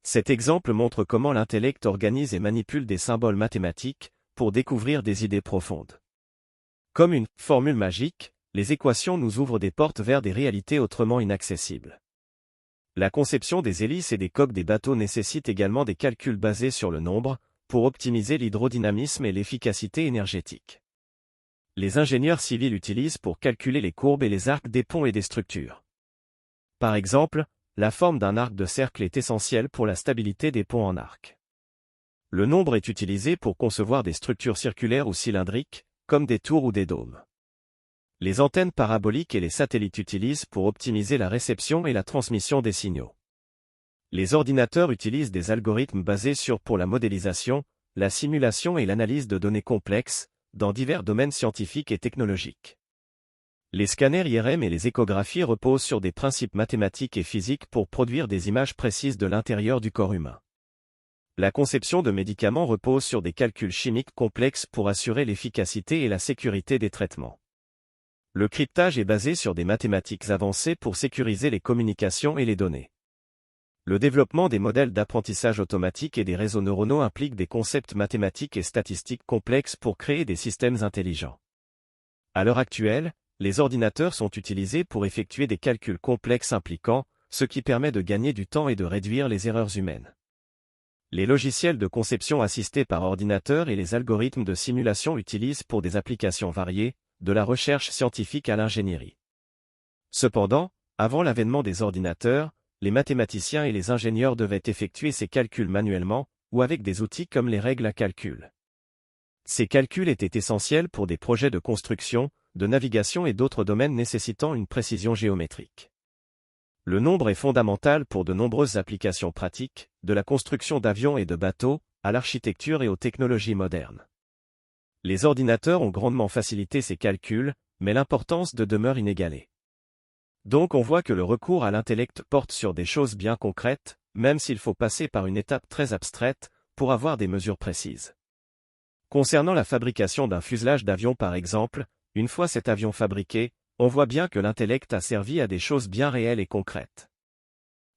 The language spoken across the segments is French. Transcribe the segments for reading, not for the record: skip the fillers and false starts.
Cet exemple montre comment l'intellect organise et manipule des symboles mathématiques pour découvrir des idées profondes. Comme une formule magique, les équations nous ouvrent des portes vers des réalités autrement inaccessibles. La conception des hélices et des coques des bateaux nécessite également des calculs basés sur le nombre, pour optimiser l'hydrodynamisme et l'efficacité énergétique. Les ingénieurs civils utilisent pour calculer les courbes et les arcs des ponts et des structures. Par exemple, la forme d'un arc de cercle est essentielle pour la stabilité des ponts en arc. Le nombre est utilisé pour concevoir des structures circulaires ou cylindriques, comme des tours ou des dômes. Les antennes paraboliques et les satellites utilisent pour optimiser la réception et la transmission des signaux. Les ordinateurs utilisent des algorithmes basés pour la modélisation, la simulation et l'analyse de données complexes, dans divers domaines scientifiques et technologiques. Les scanners IRM et les échographies reposent sur des principes mathématiques et physiques pour produire des images précises de l'intérieur du corps humain. La conception de médicaments repose sur des calculs chimiques complexes pour assurer l'efficacité et la sécurité des traitements. Le cryptage est basé sur des mathématiques avancées pour sécuriser les communications et les données. Le développement des modèles d'apprentissage automatique et des réseaux neuronaux implique des concepts mathématiques et statistiques complexes pour créer des systèmes intelligents. À l'heure actuelle, les ordinateurs sont utilisés pour effectuer des calculs complexes impliquants, ce qui permet de gagner du temps et de réduire les erreurs humaines. Les logiciels de conception assistés par ordinateur et les algorithmes de simulation utilisent pour des applications variées, de la recherche scientifique à l'ingénierie. Cependant, avant l'avènement des ordinateurs, les mathématiciens et les ingénieurs devaient effectuer ces calculs manuellement, ou avec des outils comme les règles à calcul. Ces calculs étaient essentiels pour des projets de construction, de navigation et d'autres domaines nécessitant une précision géométrique. Le nombre est fondamental pour de nombreuses applications pratiques, de la construction d'avions et de bateaux, à l'architecture et aux technologies modernes. Les ordinateurs ont grandement facilité ces calculs, mais l'importance demeure inégalée. Donc on voit que le recours à l'intellect porte sur des choses bien concrètes, même s'il faut passer par une étape très abstraite, pour avoir des mesures précises. Concernant la fabrication d'un fuselage d'avion par exemple, une fois cet avion fabriqué, on voit bien que l'intellect a servi à des choses bien réelles et concrètes.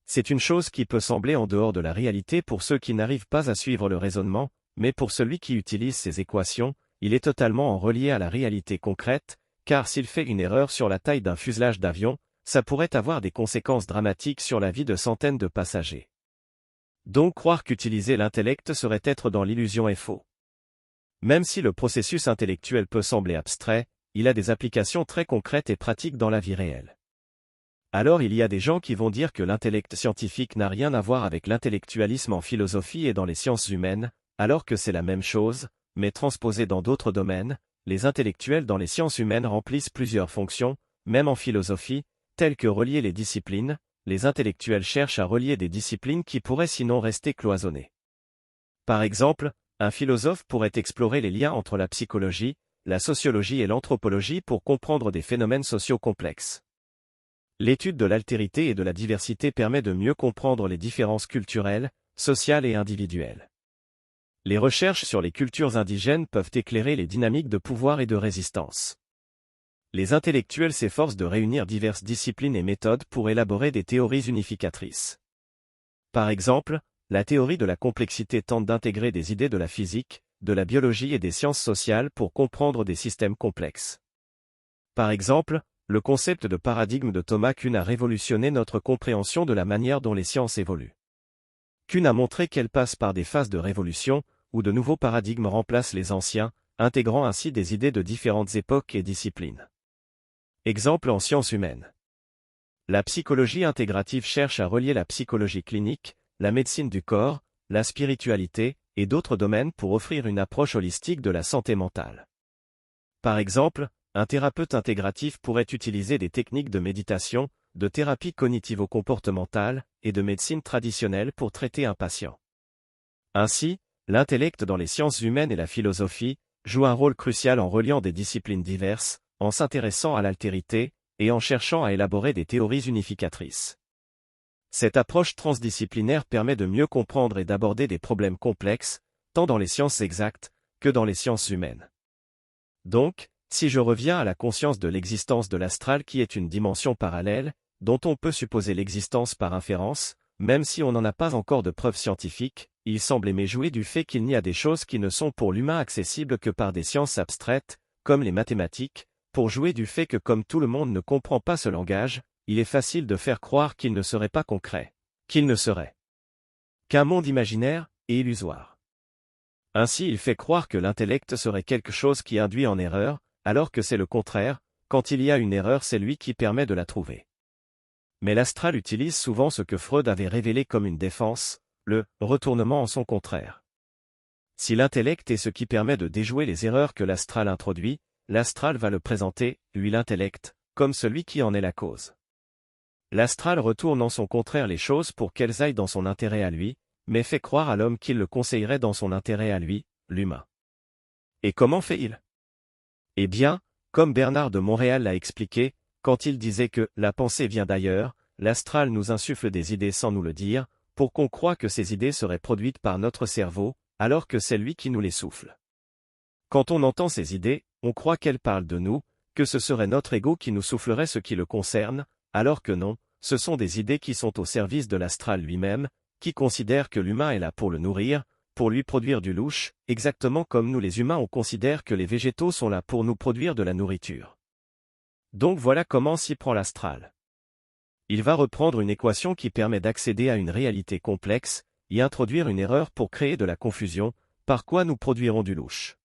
C'est une chose qui peut sembler en dehors de la réalité pour ceux qui n'arrivent pas à suivre le raisonnement, mais pour celui qui utilise ces équations, il est totalement en relié à la réalité concrète, car s'il fait une erreur sur la taille d'un fuselage d'avion, ça pourrait avoir des conséquences dramatiques sur la vie de centaines de passagers. Donc croire qu'utiliser l'intellect serait être dans l'illusion est faux. Même si le processus intellectuel peut sembler abstrait, il a des applications très concrètes et pratiques dans la vie réelle. Alors il y a des gens qui vont dire que l'intellect scientifique n'a rien à voir avec l'intellectualisme en philosophie et dans les sciences humaines, alors que c'est la même chose, mais transposée dans d'autres domaines. Les intellectuels dans les sciences humaines remplissent plusieurs fonctions, même en philosophie, telles que relier les disciplines. Les intellectuels cherchent à relier des disciplines qui pourraient sinon rester cloisonnées. Par exemple, un philosophe pourrait explorer les liens entre la psychologie, la sociologie et l'anthropologie pour comprendre des phénomènes sociaux complexes. L'étude de l'altérité et de la diversité permet de mieux comprendre les différences culturelles, sociales et individuelles. Les recherches sur les cultures indigènes peuvent éclairer les dynamiques de pouvoir et de résistance. Les intellectuels s'efforcent de réunir diverses disciplines et méthodes pour élaborer des théories unificatrices. Par exemple, la théorie de la complexité tente d'intégrer des idées de la physique, de la biologie et des sciences sociales pour comprendre des systèmes complexes. Par exemple, le concept de paradigme de Thomas Kuhn a révolutionné notre compréhension de la manière dont les sciences évoluent. Kuhn a montré qu'elles passent par des phases de révolution, où de nouveaux paradigmes remplacent les anciens, intégrant ainsi des idées de différentes époques et disciplines. Exemple en sciences humaines. La psychologie intégrative cherche à relier la psychologie clinique, la médecine du corps, la spiritualité, et d'autres domaines pour offrir une approche holistique de la santé mentale. Par exemple, un thérapeute intégratif pourrait utiliser des techniques de méditation, de thérapie cognitivo-comportementale, et de médecine traditionnelle pour traiter un patient. Ainsi, l'intellect dans les sciences humaines et la philosophie joue un rôle crucial en reliant des disciplines diverses, en s'intéressant à l'altérité, et en cherchant à élaborer des théories unificatrices. Cette approche transdisciplinaire permet de mieux comprendre et d'aborder des problèmes complexes, tant dans les sciences exactes que dans les sciences humaines. Donc, si je reviens à la conscience de l'existence de l'astral qui est une dimension parallèle, dont on peut supposer l'existence par inférence, Même si on n'en a pas encore de preuves scientifiques, il semble aimer jouer du fait qu'il n'y a des choses qui ne sont pour l'humain accessibles que par des sciences abstraites, comme les mathématiques, pour jouer du fait que comme tout le monde ne comprend pas ce langage, il est facile de faire croire qu'il ne serait pas concret, qu'il ne serait qu'un monde imaginaire et illusoire. Ainsi il fait croire que l'intellect serait quelque chose qui induit en erreur, alors que c'est le contraire, quand il y a une erreur c'est lui qui permet de la trouver. Mais l'astral utilise souvent ce que Freud avait révélé comme une défense, le retournement en son contraire. Si l'intellect est ce qui permet de déjouer les erreurs que l'astral introduit, l'astral va le présenter, lui l'intellect, comme celui qui en est la cause. L'astral retourne en son contraire les choses pour qu'elles aillent dans son intérêt à lui, mais fait croire à l'homme qu'il le conseillerait dans son intérêt à lui, l'humain. Et comment fait-il? Eh bien, comme Bernard de Montréal l'a expliqué, quand il disait que « la pensée vient d'ailleurs », l'astral nous insuffle des idées sans nous le dire, pour qu'on croie que ces idées seraient produites par notre cerveau, alors que c'est lui qui nous les souffle. Quand on entend ces idées, on croit qu'elles parlent de nous, que ce serait notre ego qui nous soufflerait ce qui le concerne, alors que non, ce sont des idées qui sont au service de l'astral lui-même, qui considère que l'humain est là pour le nourrir, pour lui produire du louche, exactement comme nous les humains on considère que les végétaux sont là pour nous produire de la nourriture. Donc voilà comment s'y prend l'astral. Il va reprendre une équation qui permet d'accéder à une réalité complexe, y introduire une erreur pour créer de la confusion, par quoi nous produirons du louche.